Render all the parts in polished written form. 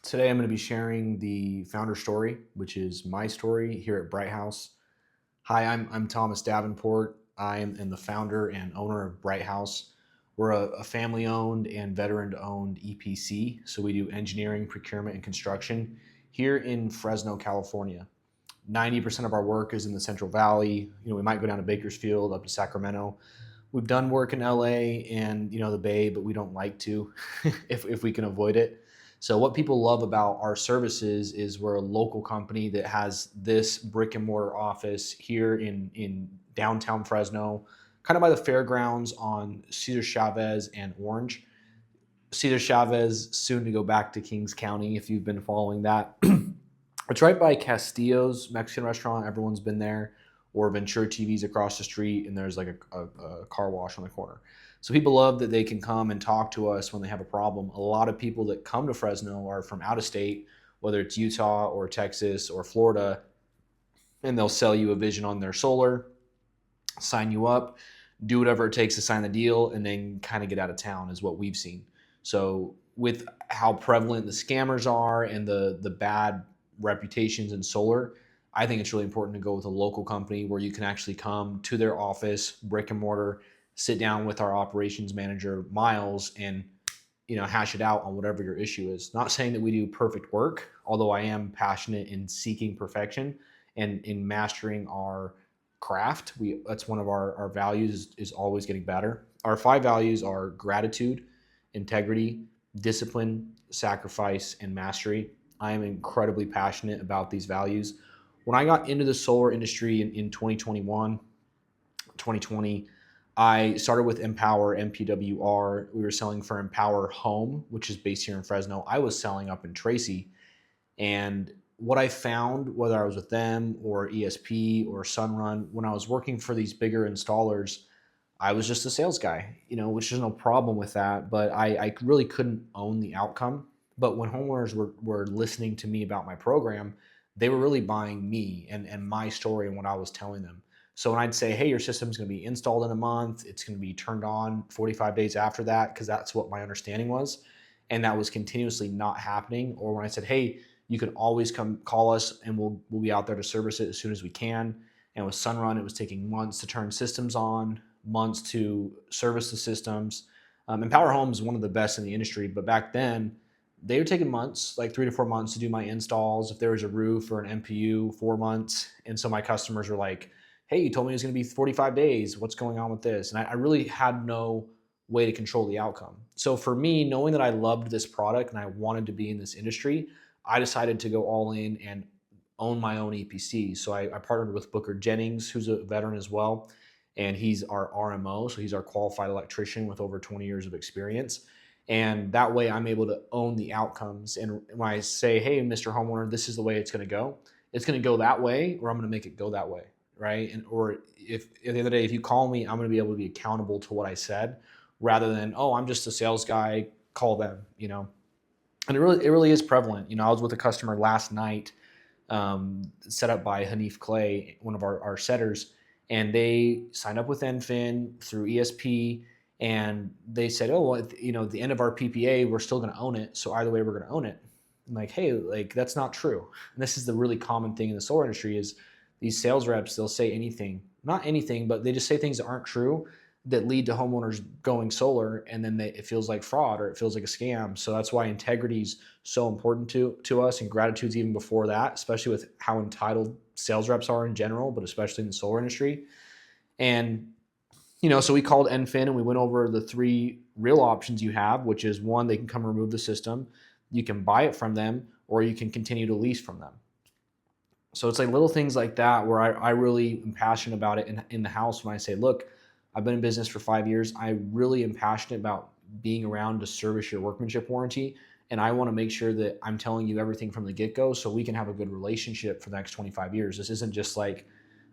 Today, I'm going to be sharing the founder story, which is my story here at Bright House. Hi, I'm Thomas Davenport. I am the founder and owner of Bright House. We're a family owned and veteran owned EPC. So we do engineering, procurement, and construction here in Fresno, California. 90% of our work is in the Central Valley. We might go down to Bakersfield, up to Sacramento. We've done work in LA and the Bay, but we don't like to if we can avoid it. So what people love about our services is we're a local company that has this brick and mortar office here in downtown Fresno, kind of by the fairgrounds on Cesar Chavez and Orange. Cesar Chavez soon to go back to Kings County if you've been following that. It's right by Castillo's Mexican restaurant. Everyone's been there. Or Ventura TV's across the street, and there's like a car wash on the corner. So people love that they can come and talk to us when they have a problem. A lot of people that come to Fresno are from out of state, whether it's Utah or Texas or Florida, and they'll sell you a vision on their solar, sign you up, do whatever it takes to sign the deal, and then kind of get out of town is what we've seen. So with how prevalent the scammers are and the bad reputations in solar, I think it's really important to go with a local company where you can actually come to their office, brick and mortar, sit down with our operations manager, Miles, and hash it out on whatever your issue is. Not saying that we do perfect work, although I am passionate in seeking perfection and in mastering our craft. That's one of our values is always getting better. Our 5 values are gratitude, integrity, discipline, sacrifice, and mastery. I am incredibly passionate about these values. When I got into the solar industry in 2021, 2020, I started with Empower, MPWR. We were selling for Empower Home, which is based here in Fresno. I was selling up in Tracy. And what I found, whether I was with them or ESP or Sunrun, when I was working for these bigger installers, I was just a sales guy, which is no problem with that. But I really couldn't own the outcome. But when homeowners were listening to me about my program, they were really buying me and my story and what I was telling them. So when I'd say, hey, your system's going to be installed in a month, it's going to be turned on 45 days after that, because that's what my understanding was. And that was continuously not happening. Or when I said, hey, you can always come call us and we'll be out there to service it as soon as we can. And with Sunrun, it was taking months to turn systems on, months to service the systems. Empower Home is one of the best in the industry, but back then, they were taking months, like 3 to 4 months to do my installs. If there was a roof or an MPU, 4 months. And so my customers were like, hey, you told me it was going to be 45 days. What's going on with this? And I really had no way to control the outcome. So for me, knowing that I loved this product and I wanted to be in this industry, I decided to go all in and own my own EPC. So I partnered with Booker Jennings, who's a veteran as well. And he's our RMO. So he's our qualified electrician with over 20 years of experience. And that way I'm able to own the outcomes. And when I say, hey, Mr. Homeowner, this is the way it's going to go that way, or I'm going to make it go that way, right? And or if at the end of the day, if you call me, I'm going to be able to be accountable to what I said, rather than, oh, I'm just a sales guy, call them. And it really is prevalent. I was with a customer last night, set up by Hanif Clay, one of our setters, and they signed up with Enfin through ESP. And they said, oh, well, at the end of our PPA, we're still going to own it. So either way, we're going to own it. I'm like, hey, that's not true. And this is the really common thing in the solar industry is these sales reps, they'll say anything, not anything, but they just say things that aren't true that lead to homeowners going solar. And then it feels like fraud or it feels like a scam. So that's why integrity is so important to us. And gratitude's even before that, especially with how entitled sales reps are in general, but especially in the solar industry. And so we called Enfin and we went over the 3 real options you have, which is 1, they can come remove the system. You can buy it from them, or you can continue to lease from them. So it's like little things like that where I really am passionate about it in the house when I say, look, I've been in business for 5 years. I really am passionate about being around to service your workmanship warranty. And I want to make sure that I'm telling you everything from the get-go so we can have a good relationship for the next 25 years. This isn't just like,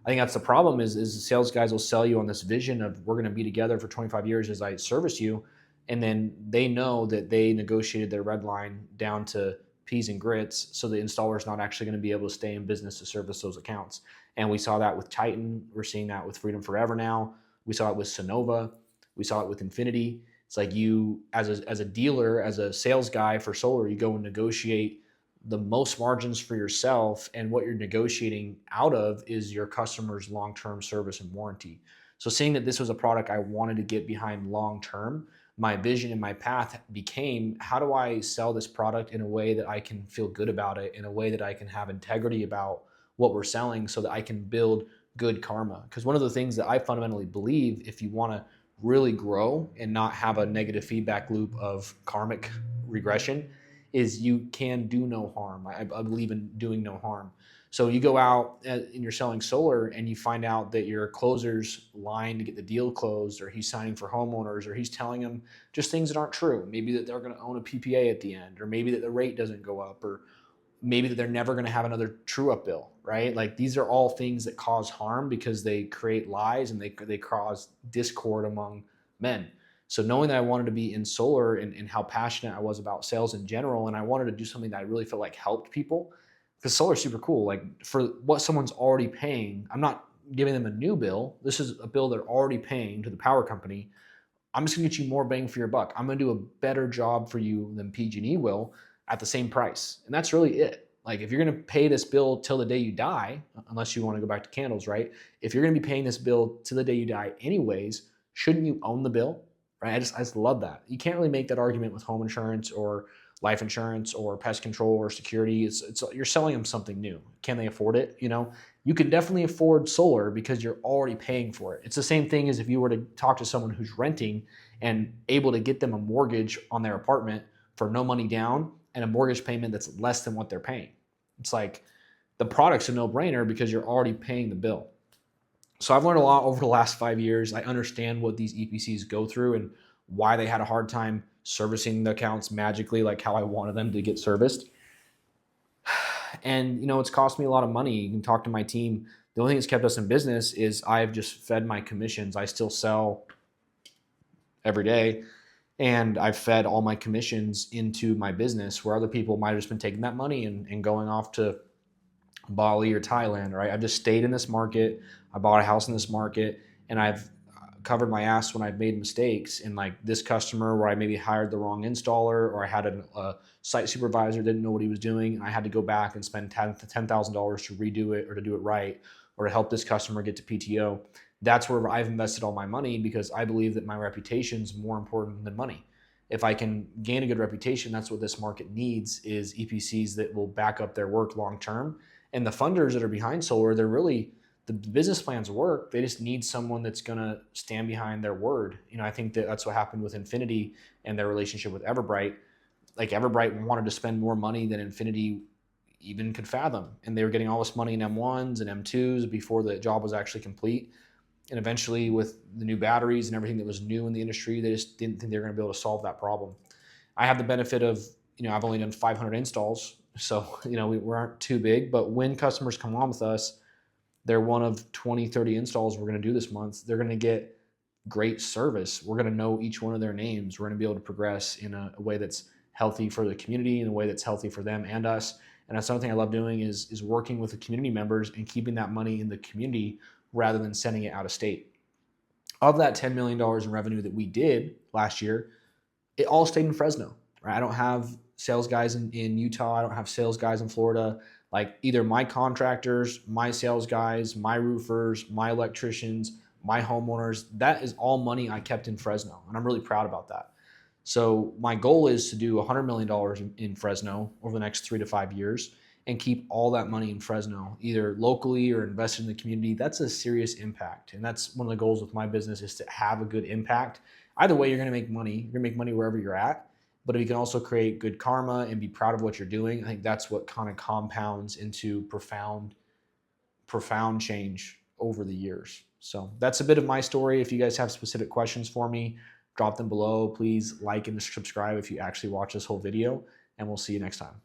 I think that's the problem is the sales guys will sell you on this vision of we're going to be together for 25 years as I service you. And then they know that they negotiated their red line down to peas and grits. So the installer is not actually going to be able to stay in business to service those accounts. And we saw that with Titan. We're seeing that with Freedom Forever now. We saw it with Sonova. We saw it with Infinity. It's like you, as a dealer, as a sales guy for solar, you go and negotiate the most margins for yourself, and what you're negotiating out of is your customer's long-term service and warranty. So seeing that this was a product I wanted to get behind long term, my vision and my path became, how do I sell this product in a way that I can feel good about it, in a way that I can have integrity about what we're selling, so that I can build good karma. Because one of the things that I fundamentally believe, if you want to really grow and not have a negative feedback loop of karmic regression, is you can do no harm. I believe in doing no harm. So you go out and you're selling solar, and you find out that your closer's lying to get the deal closed, or he's signing for homeowners, or he's telling them just things that aren't true. Maybe that they're going to own a PPA at the end, or maybe that the rate doesn't go up, or maybe that they're never going to have another true up bill, right? Like, these are all things that cause harm because they create lies, and they cause discord among men. So knowing that I wanted to be in solar, and how passionate I was about sales in general, and I wanted to do something that I really felt like helped people, because solar is super cool. Like, for what someone's already paying, I'm not giving them a new bill. This is a bill they're already paying to the power company. I'm just gonna get you more bang for your buck. I'm gonna do a better job for you than PG&E will at the same price. And that's really it. Like, if you're gonna pay this bill till the day you die, unless you wanna go back to candles, right? If you're gonna be paying this bill till the day you die anyways, shouldn't you own the bill, right? I just love that. You can't really make that argument with home insurance or life insurance or pest control or security. It's you're selling them something new. Can they afford it? You can definitely afford solar because you're already paying for it. It's the same thing as if you were to talk to someone who's renting and able to get them a mortgage on their apartment for no money down and a mortgage payment that's less than what they're paying. It's like, the product's a no-brainer because you're already paying the bill. So I've learned a lot over the last 5 years. I understand what these EPCs go through and why they had a hard time servicing the accounts magically, like how I wanted them to get serviced. And it's cost me a lot of money. You can talk to my team. The only thing that's kept us in business is I've just fed my commissions. I still sell every day, and I've fed all my commissions into my business, where other people might have just been taking that money and going off to Bali or Thailand, right? I've just stayed in this market. I bought a house in this market, and I've covered my ass when I've made mistakes. And like this customer where I maybe hired the wrong installer, or I had a site supervisor didn't know what he was doing, and I had to go back and spend $10,000 to redo it or to do it right, or to help this customer get to PTO. That's where I've invested all my money, because I believe that my reputation is more important than money. If I can gain a good reputation, that's what this market needs, is EPCs that will back up their work long term. And the funders that are behind solar, the business plans work. They just need someone that's going to stand behind their word. I think that's what happened with Infinity and their relationship with Everbright. Like, Everbright wanted to spend more money than Infinity even could fathom. And they were getting all this money in M1s and M2s before the job was actually complete. And eventually, with the new batteries and everything that was new in the industry, they just didn't think they were going to be able to solve that problem. I have the benefit of, I've only done 500 installs. So, we aren't too big. But when customers come on with us, they're one of 20, 30 installs we're going to do this month. They're going to get great service. We're going to know each one of their names. We're going to be able to progress in a way that's healthy for the community, in a way that's healthy for them and us. And that's something I love doing, is working with the community members and keeping that money in the community rather than sending it out of state. Of that $10 million in revenue that we did last year, it all stayed in Fresno, right? I don't have sales guys in Utah. I don't have sales guys in Florida. Like, either my contractors, my sales guys, my roofers, my electricians, my homeowners, that is all money I kept in Fresno. And I'm really proud about that. So my goal is to do $100 million in Fresno over the next 3 to 5 years, and keep all that money in Fresno, either locally or invested in the community. That's a serious impact. And that's one of the goals with my business, is to have a good impact. Either way, you're going to make money. You're going to make money wherever you're at. But if you can also create good karma and be proud of what you're doing, I think that's what kind of compounds into profound change over the years. So that's a bit of my story. If you guys have specific questions for me, drop them below. Please like and subscribe if you actually watch this whole video, and we'll see you next time.